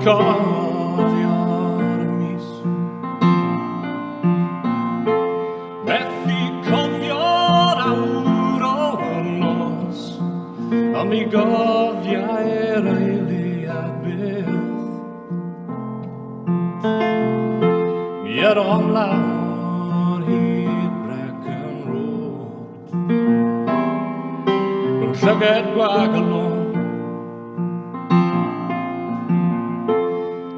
cofio'r mis. Methu cofio'r awr o'r nos, ond mi gofiai'r eiliad byth. Mi erom lawr hyd Brecon Road, rhwng llyged gwag y lôn.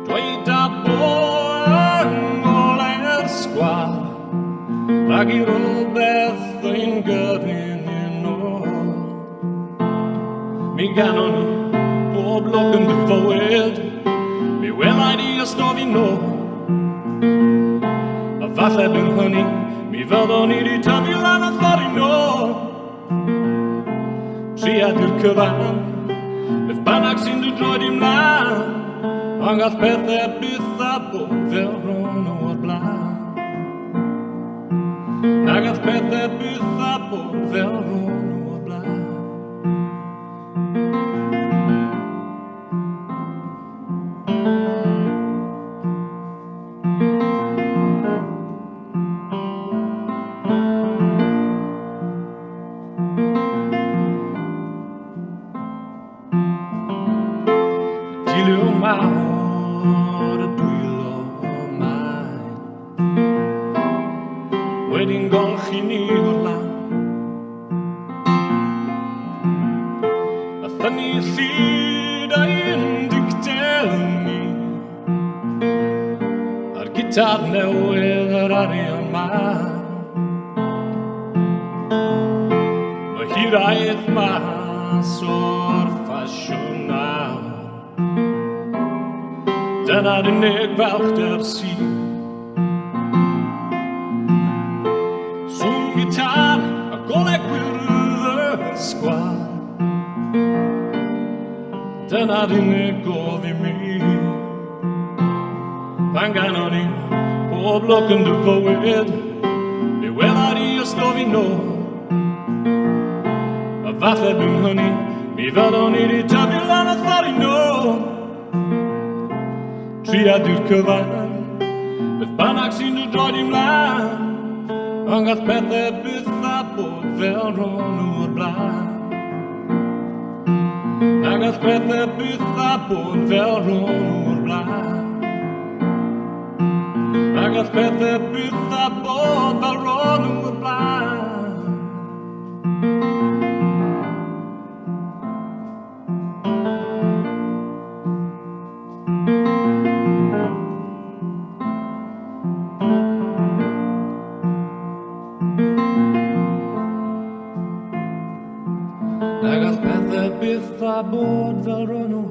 Dweud a bo yng ngole'r sgwar, rhag i rhywbeth ein gyrru'n un ôl. Mi ganon ni bob lwc yn dy fywyd, mi welai di ysgofi nôl. A falle bydd hynny, mi fyddwn ni di tyfu lan a thorri nôl. Triad i'r cyfan, beth bynnag sy'n dy droed i mlaen, ond gall pethau byth a bod fel ro'n nhw o'r blaen. Na gall pethau byth a bod fel ro'n nhw o'r blaen. Diliw mawr y dwylo maen, wedi'n golchi ni o'r lan. A thynnu llyd a'n dictel ni, a'r gitar newydd yr arian man. Mae hiraeth mas o'r ffasiwn nawr, dyna'r unig falchder sy'n. Sŵn gitar a golau gwyrdd y sgwar, dyna'r unig gof i mi. Fan ganon ni bob lwc yn dy fywyd, mi welai di ysgofi nôl. A falle bydd hynny, mi fyddwn ni di tyfu lan a thorri nôl. Triad i'r cyfan, beth bynnag sy'n dy droed i mlaen, ond gall pethau byth a bod fel ro'n nhw o'r blaen. Na gall pethau byth a bod fel ro'n nhw o'r blaen. Na gall pethau byth a bod fel ro'n nhw o'r blaen. Na gall pethau byth a bod fel ro'n nhw